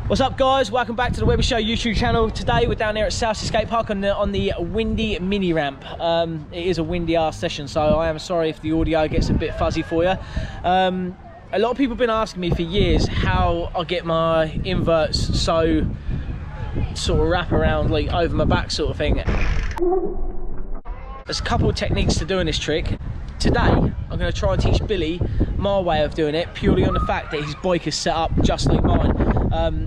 What's up, guys? Welcome back to the Webby Show YouTube channel. Today we're down here at Southsea skatepark on the windy mini ramp. It is a windy ass session, so I am sorry if the audio gets a bit fuzzy for you. A lot of people have been asking me for years how I get my inverts so sort of wrap around like over my back sort of thing. There's a couple of techniques to doing this trick. Today I'm going to try and teach Billy my way of doing it, purely on the fact that his bike is set up just like mine.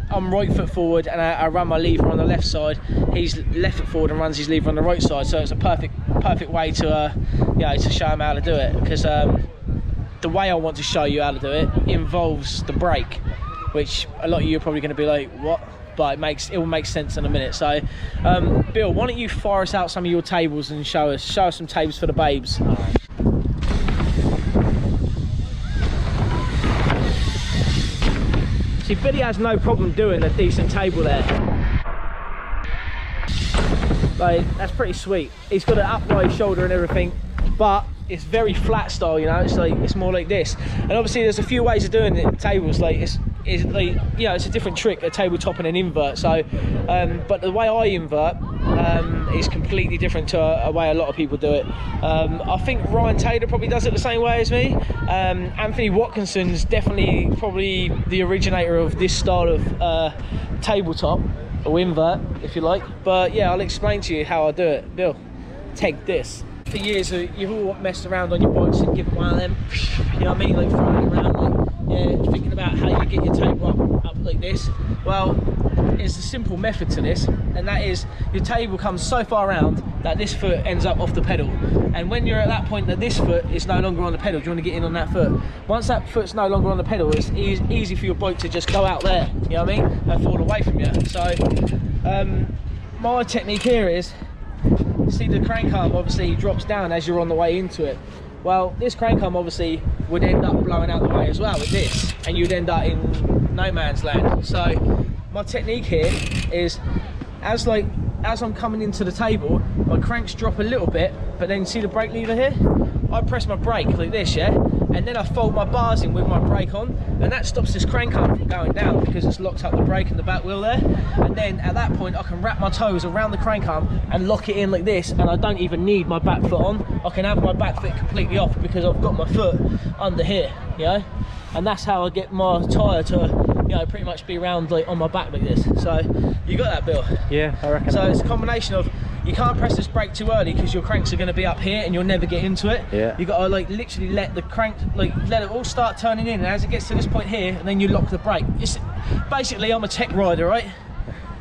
I'm right foot forward and I run my lever on the left side. He's left foot forward and runs his lever on the right side. So it's a perfect way to to show him how to do it, because the way I want to show you how to do it involves the brake, which a lot of you are probably going to be like, what? But it will make sense in a minute. So Bill, why don't you fire us out some of your tables and show us some tables for the babes. See, Billy has no problem doing a decent table there. Like, that's pretty sweet. He's got an upright shoulder and everything, but it's very flat style, you know. It's more like this. And obviously there's a few ways of doing it. Tables, like it's like, you know, it's a different trick, a tabletop and an invert. So but the way I invert is completely different to a way a lot of people do it. I think Ryan Taylor probably does it the same way as me. Anthony Watkinson's definitely probably the originator of this style of tabletop, or invert if you like. But yeah, I'll explain to you how I do it. Bill, take this. For years you've all messed around on your bikes and given one of them, you know what I mean, like throwing it around, like, yeah, thinking about how you get your table up like this. Well, there's a simple method to this, and that is your table comes so far around that this foot ends up off the pedal, and when you're at that point that this foot is no longer on the pedal, do you want to get in on that foot? Once that foot's no longer on the pedal, it's easy for your bike to just go out there, you know what I mean, and fall away from you. So my technique here is, see the crank arm obviously drops down as you're on the way into it. Well, this crank arm obviously would end up blowing out the way as well with this, and you'd end up in no man's land. So my technique here is, as I'm coming into the table, my cranks drop a little bit, but then see the brake lever here? I press my brake like this, yeah? And then I fold my bars in with my brake on, and that stops this crank arm from going down because it's locked up the brake and the back wheel there. And then at that point I can wrap my toes around the crank arm and lock it in like this, and I don't even need my back foot on. I can have my back foot completely off because I've got my foot under here, you know? And that's how I get my tyre to, you know, pretty much be around like on my back like this. So you got that, Bill? Yeah, I reckon. So it's a combination of, you can't press this brake too early because your cranks are going to be up here and you'll never get into it. Yeah. You got to like literally let the crank, like let it all start turning in, and as it gets to this point here, and then you lock the brake. It's basically, I'm a tech rider, right?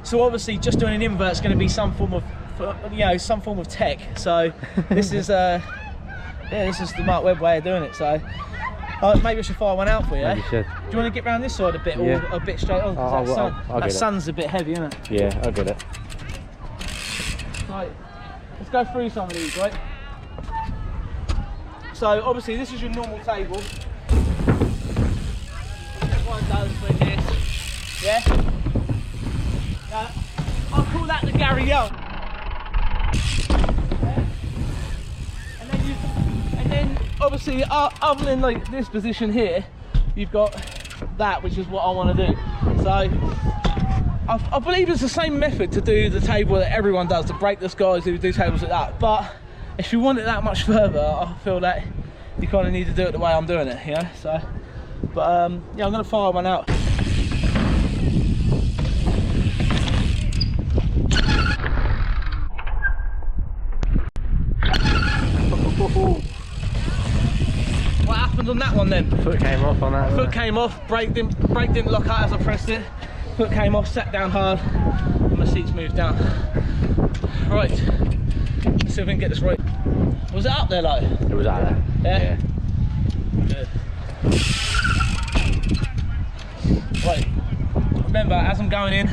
So obviously just doing an invert is going to be some form of, you know, some form of tech. So this is yeah, this is the Mark Webb way of doing it. So maybe I should fire one out for you. Maybe you should. Do you want to get round this side a bit, or a bit straight on? That sun's a bit heavy, isn't it? Yeah, I'll get it. Right, let's go through some of these, right? So obviously this is your normal table. Everyone does like this, yeah? I'll call that the Gary Young. Yeah? And then obviously other than like this position here, you've got that, which is what I want to do. So I believe it's the same method to do the table that everyone does, the brakeless guys who do tables like that. But if you want it that much further, I feel that you kind of need to do it the way I'm doing it, you know? So, but yeah, I'm going to fire one out. What happened on that one then? Foot came off on that. Foot came off, brake didn't lock out as I pressed it. Foot came off, sat down hard, and my seats moved down. Right, let's see if we can get this right. Was it up there, like? It was up there. Yeah? Good. Right, remember, as I'm going in,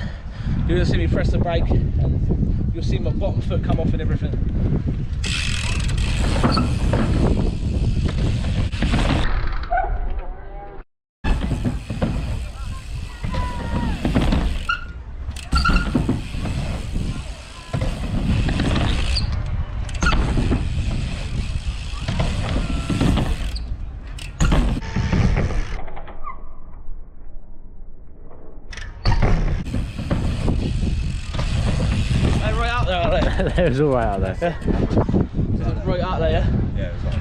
you're gonna see me press the brake, and you'll see my bottom foot come off and everything. there out there? It was all right out there. Yeah. Right out there, yeah? Yeah, it was right.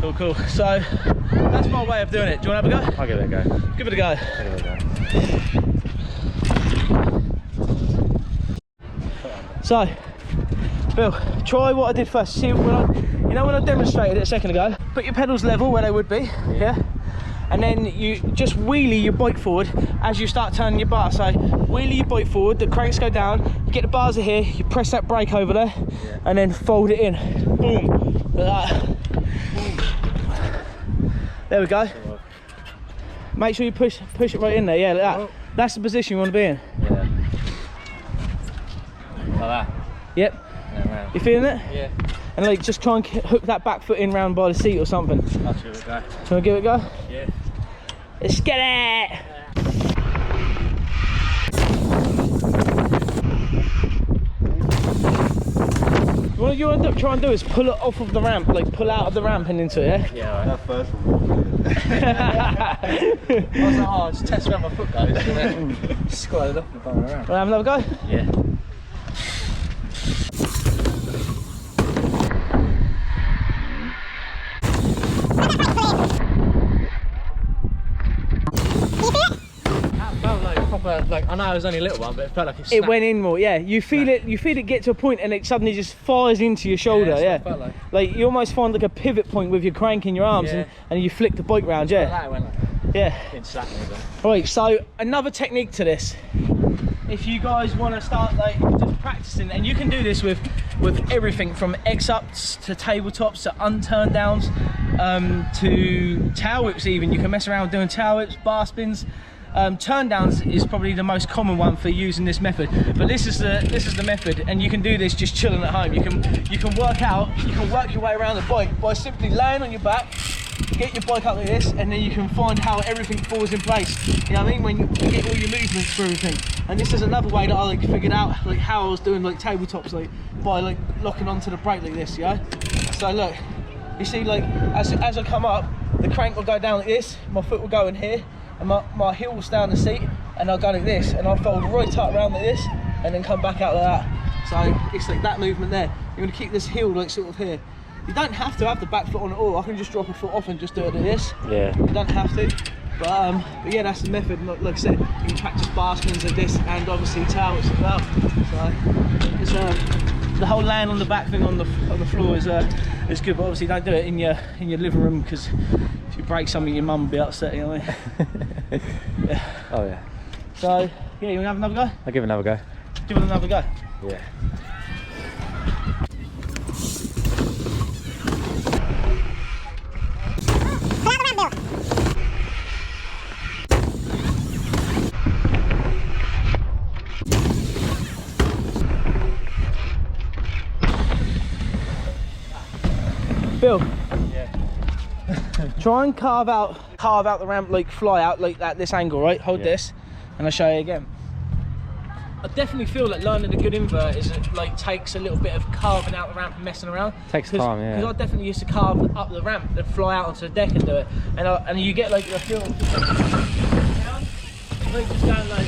Cool, cool. So that's my way of doing it. Do you want to have a go? I'll give it a go. Give it a go. I'll give it a go. So, Bill, try what I did first. See, when I demonstrated it a second ago, put your pedals level where they would be, yeah? And then you just wheelie your bike forward as you start turning your bar. So wheelie your bike forward, the cranks go down, you get the bars are here, you press that brake over there, and then fold it in. Boom, like that. There we go. Make sure you push it right in there, yeah, like that. That's the position you want to be in. Yeah. Like that? Yep. Yeah, you feeling it? Yeah. And like just try and hook that back foot in round by the seat or something. I'll give it a go. Do you want to give it a go? Yeah. Let's get it! What you want to try and do is pull it off of the ramp, like pull out of the ramp and into it, yeah? Yeah, right. That first one. I was like, oh, just test where my foot goes. And then squat it up and going around. Wanna have another go? Yeah. Like I know it was only a little one, but it felt like it went in more, yeah. You feel it get to a point and it suddenly just fires into your shoulder, yeah. Like you almost find like a pivot point with your crank in your arms, and you flick the bike round, yeah. Like that, it went like, yeah. Exactly. Right, so another technique to this. If you guys want to start like just practicing, and you can do this with everything from X-ups to tabletops to unturned downs, to tail whips even. You can mess around doing tail whips, bar spins. Turn downs is probably the most common one for using this method, but this is the method, and you can do this just chilling at home. You can work your way around the bike by simply laying on your back, get your bike up like this, and then you can find how everything falls in place. You know what I mean? When you get all your movements for everything. And this is another way that I like figured out like how I was doing like tabletops, like by like locking onto the brake like this, yeah. So look, you see, like as I come up, the crank will go down like this, my foot will go in here, and my heel will stay on the seat, and I'll go like this, and I'll fold right up around like this, and then come back out like that. So it's like that movement there. You're going to keep this heel like sort of here. You don't have to have the back foot on at all. I can just drop a foot off and just do it like this. Yeah. You don't have to. But yeah, that's the method. Like I said, you can practice bar spins like this, and obviously tail whips as well. So it's the whole laying on the back thing on the floor is good, but obviously don't do it in your living room, because if you break something, your mum will be upset. You know what I mean? Yeah. Oh yeah. So yeah, you wanna have another go? I'll give it another go. Give it another go. Yeah. Bill, yeah. Try and carve out the ramp, like fly out like that, this angle, right? Hold this, and I'll show you again. I definitely feel that learning a good invert is like takes a little bit of carving out the ramp and messing around. Takes time, yeah. Because I definitely used to carve up the ramp and fly out onto the deck and do it, and you get like a feel, like just going like,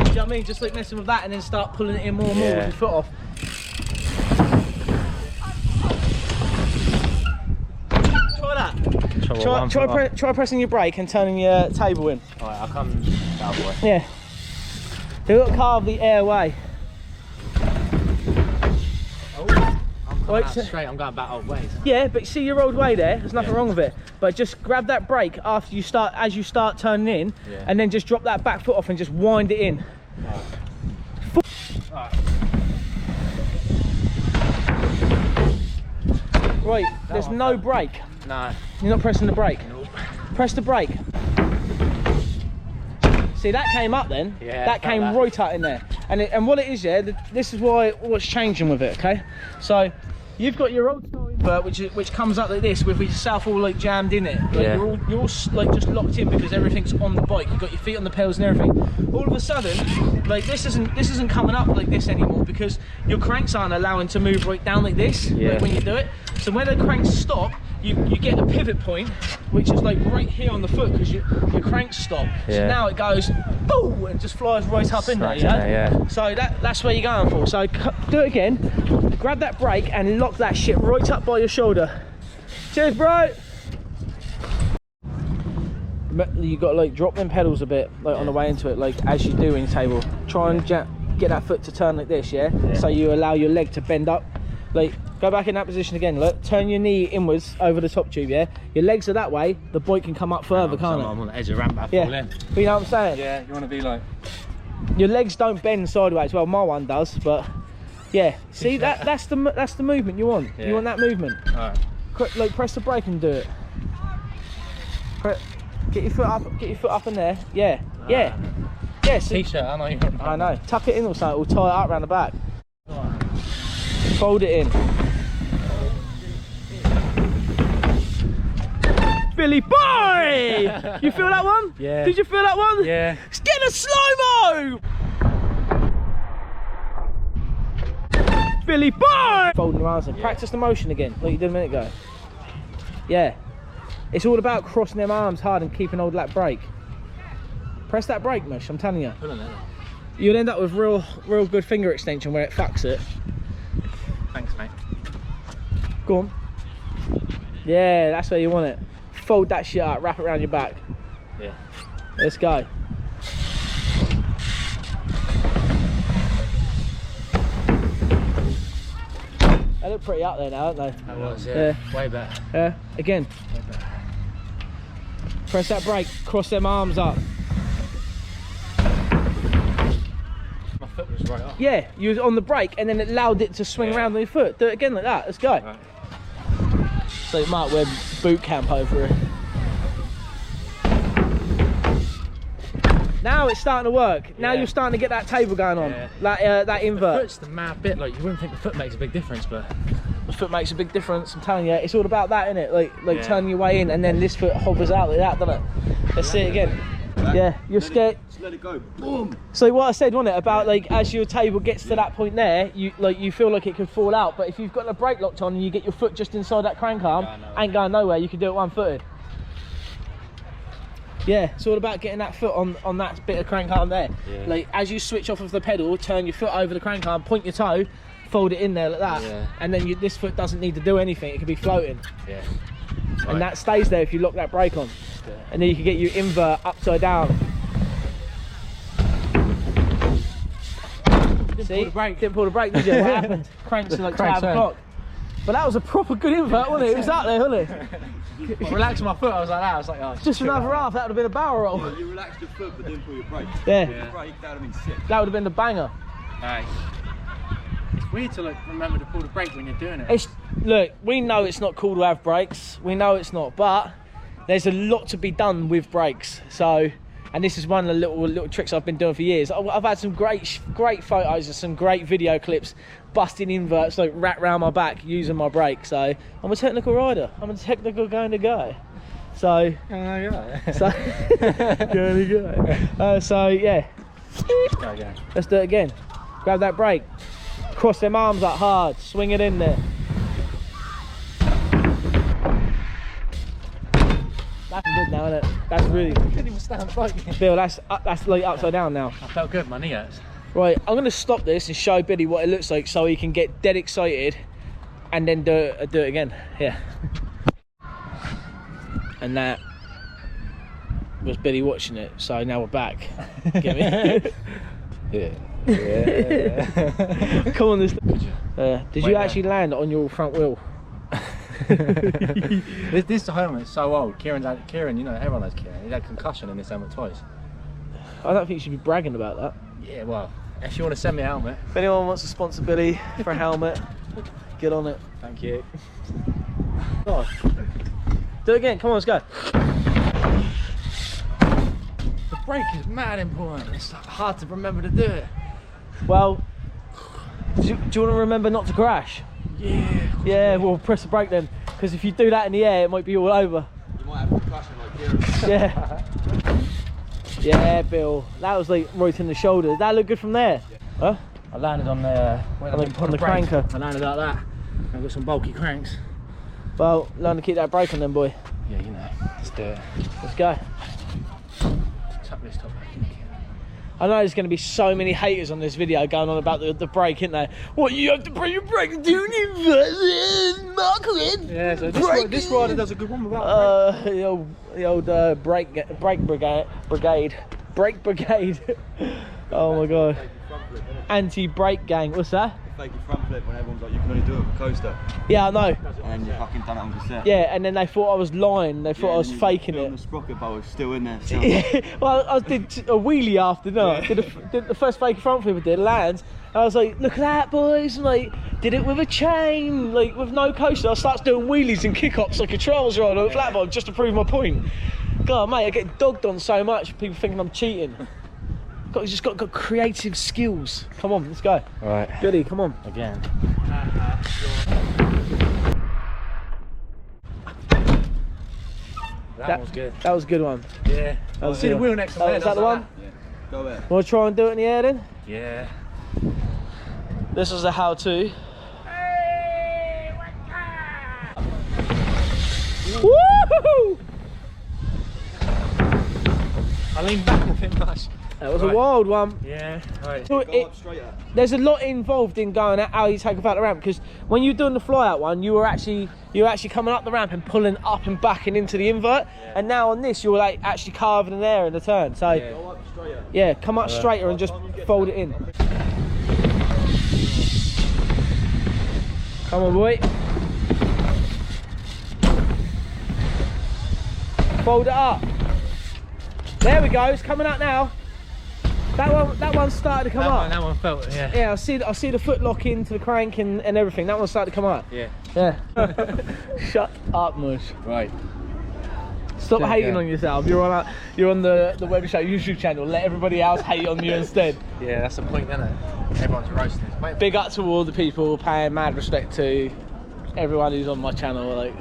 you know what I mean? Just like messing with that, and then start pulling it in more and more with your foot off. Try pressing your brake and turning your table in. Alright, I'll come that way. Yeah. Do it, carve the airway. Oh, I'm going straight, I'm going back old ways. Yeah, but see your old way there, there's nothing wrong with it. But just grab that brake as you start turning in, and then just drop that back foot off and just wind it in. Right, there's no brake. No. You're not pressing the brake? Nope. Press the brake. See, that came up then. Yeah. That came right out in there. And what it is, yeah, this is what's changing with it, okay? So, you've got your old style invert, which comes up like this, with yourself all like jammed in it. Like, you're all like just locked in because everything's on the bike. You've got your feet on the pedals and everything. All of a sudden, like this isn't coming up like this anymore, because your cranks aren't allowing to move right down like this, like when you do it. So when the cranks stop, you get a pivot point, which is like right here on the foot because your cranks stop. Yeah. So now it goes, boom, and just flies right up in there, yeah? So that's where you're going for. So do it again, grab that brake and lock that shit right up by your shoulder. Cheers, bro. You got to like drop them pedals a bit, like on the way into it, like as you do in table. Try and get that foot to turn like this, yeah? So you allow your leg to bend up. Like, go back in that position again, look. Turn your knee inwards over the top tube, yeah? Your legs are that way, the bike can come up further, can't it? I'm on the edge of the ramp, I fall in. But you know what I'm saying? Yeah, you want to be like... Your legs don't bend sideways. Well, my one does, but yeah. See, that's the movement you want. Yeah. You want that movement. Alright. Like, press the brake and do it. Get your foot up in there. Yeah, yeah. Yeah, so, T-shirt, I know you're... I know. Tuck it in or something, or tie it up around the back. Fold it in. Billy boy! You feel that one? Yeah. Did you feel that one? Yeah. Let's get a slow-mo! Billy boy! Folding your arms in. Practice the motion again, like you did a minute ago. Yeah. It's all about crossing them arms hard and keeping hold of that brake. Press that brake, Mush, I'm telling you. You'll end up with real good finger extension where it fucks it. Thanks, mate. Go on. Yeah, that's where you want it. Fold that shit up, wrap it around your back. Yeah. Let's go. They look pretty up there now, don't they? That was, yeah. Way better. Yeah, again. Way better. Press that brake, cross them arms up. My foot was right up. Yeah, you was on the brake and then it allowed it to swing around on your foot. Do it again like that, let's go. Right. So Mark Webb boot camp over here. Now it's starting to work. Now you're starting to get that table going on. Yeah. That invert. The foot's the mad bit, like you wouldn't think the foot makes a big difference, but the foot makes a big difference, I'm telling you. It's all about that, innit? Like turning your way in and then this foot hovers out like that, doesn't it? Let's see it again. Yeah, you're scared. Just let it go. Boom. So what I said, wasn't it, about like as your table gets to that point there, you feel like it could fall out, but if you've got the brake locked on and you get your foot just inside that crank arm, ain't going nowhere. You can do it one-footed. Yeah, it's all about getting that foot on that bit of crank arm there. Yeah. Like as you switch off of the pedal, turn your foot over the crank arm, point your toe, fold it in there like that, and then this foot doesn't need to do anything. It can be floating. Yeah. And that stays there if you lock that brake on. And then you can get your invert upside down. Didn't pull the brake, did you? What happened? Cranks at like 12 o'clock. But that was a proper good invert, wasn't it? It was out there, wasn't it? Relaxed my foot, I was like that. I was like, oh, just another half, that would have been a barrel roll. Yeah, you relaxed your foot but didn't pull your brake. Yeah. Your brake, that would have been sick. That would have been the banger. Nice. It's weird to like remember to pull the brake when you're doing it. Look, we know it's not cool to have brakes. We know it's not, but there's a lot to be done with brakes. So, and this is one of the little tricks I've been doing for years. I've had some great photos and some great video clips busting inverts like wrapped around my back using my brake. So I'm a technical rider. I'm a technical kind of guy. So so yeah. Let's do it again. Grab that brake. Cross them arms up hard. Swing it in there. That's good now, isn't it? That's really. I couldn't even stand bike. Bill, that's like upside down now. I felt good. My knee hurts. Right, I'm gonna stop this and show Billy what it looks like so he can get dead excited and then do it again. Yeah. And that was Billy watching it, so now we're back. Get me? Yeah. Come on, did you actually land on your front wheel? This helmet's so old. Kieran, you know, everyone has Kieran. He had concussion in this helmet twice. I don't think you should be bragging about that. Yeah, well, if you want to send me a helmet. If anyone wants to sponsor Billy for a helmet, get on it. Thank you. Oh. Do it again, come on, let's go. The brake is mad important. It's hard to remember to do it. Well, do you want to remember not to crash? Yeah. Yeah, well, press the brake then, because if you do that in the air, it might be all over. You might have a concussion like Kieran. Yeah. Yeah, Bill. That was like right in the shoulder. Did that look good from there? Yeah. Huh? I landed on the on the cranker. I landed like that. I've got some bulky cranks. Well, learn to keep that brake on then, boy. Yeah, you know. Let's do it. Let's go. Tap this top back in again. I know there's going to be so many haters on this video going on about the brake, isn't there? What, you have to put your brake doing invert, Marklin? Yeah, so this rider does a good one without the old brake brigade. Oh my god. Anti-brake gang. What's that? Fake your front flip when everyone's like, you can only do it with a coaster. Yeah, I know. And then you fucking done it on cassette. Yeah, and then they thought I was lying. They thought I was faking it. The sprocket bar was still in there. So. Yeah, well, I did a wheelie after, no? I did the first fake front flip I did, lands. And I was like, look at that, boys. And like, did it with a chain, like with no coaster. I started doing wheelies and kick-ups like a trials rider on a flat bottom just to prove my point. God, mate, I get dogged on so much, people thinking I'm cheating. You just got creative skills. Come on, let's go. All right. Billy, come on. Again. That was good. That was a good one. Yeah. That was See the good. wheel next to me. Is that the one? Yeah. Go there. Want to try and do it in the air then? Yeah. This is a how-to. Woo! I leaned back a bit much. That was a wild one. Yeah. Right. So Go up straight up. there's a lot involved in going at how you take off out the ramp, because when you're doing the fly out one, you were actually coming up the ramp and pulling up and back and into the invert, and now on this you're like actually carving an air in the turn. So Go up straight up. yeah, come up straighter and just fold it in. Come on, boy. Fold it up. There we go. It's coming up now. That one started to come up. That one felt, yeah. Yeah, I see the foot lock into the crank and everything. That one started to come up. Yeah. Yeah. Shut up, Mush. Right. Stop Okay, hating okay. on yourself. You're on the Webby Show YouTube channel. Let everybody else hate on you instead. Yeah, that's the point, isn't it? Everyone's roasting. Wait. Big up to all the people, paying mad respect to everyone who's on my channel. Like,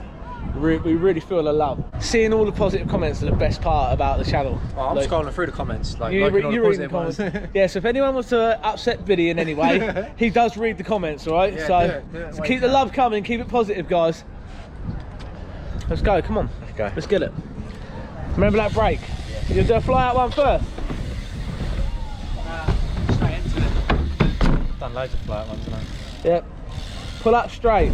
we really feel the love. Seeing all the positive comments are the best part about the channel. Oh, I'm Like, scrolling through the comments, like you liking all the read the positive comments. ones. Yeah, so if anyone wants to upset Biddy in any way, he does read the comments, all right? Yeah, So, do it. so Wait keep the for love coming, keep it positive, guys. Let's go, come on. Let's go. Let's get it. Remember that break? Yeah. You'll do a fly out one first. Straight into it. Done loads of flight ones, haven't I? Yep. Pull up straight.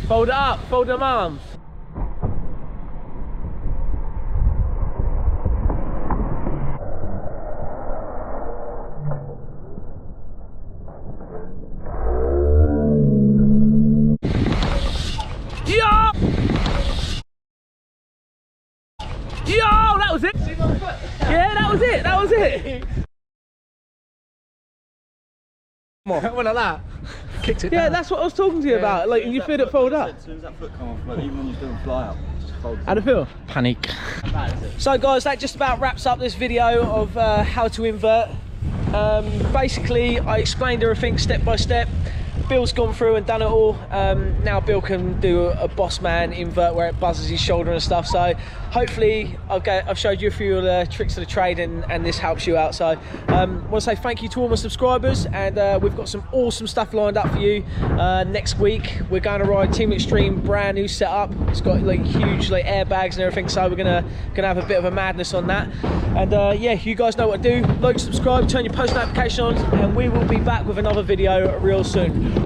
Fold it up, fold them arms. Yo! Yo, that was it. See my foot? Yeah, that was it. That was it. Come on. Went like that. Kicked it Yeah, down. that's what I was talking to you about. Like, you feel it fold up. As soon as that foot come off, like, even when you're doing fly out, just fold it. How'd it feel? Panic. So guys, that just about wraps up this video of how to invert. Basically, I explained everything step by step. Bill's gone through and done it all. Now Bill can do a boss man invert where it buzzes his shoulder and stuff. So hopefully I've showed you a few of the tricks of the trade, and this helps you out. So I want to say thank you to all my subscribers, and we've got some awesome stuff lined up for you. Next week we're going to ride Team Extreme, brand new setup. It's got like huge like airbags and everything, so we're gonna have a bit of a madness on that. And yeah, you guys know what to do. Like, subscribe, turn your post notification on, and we will be back with another video real soon.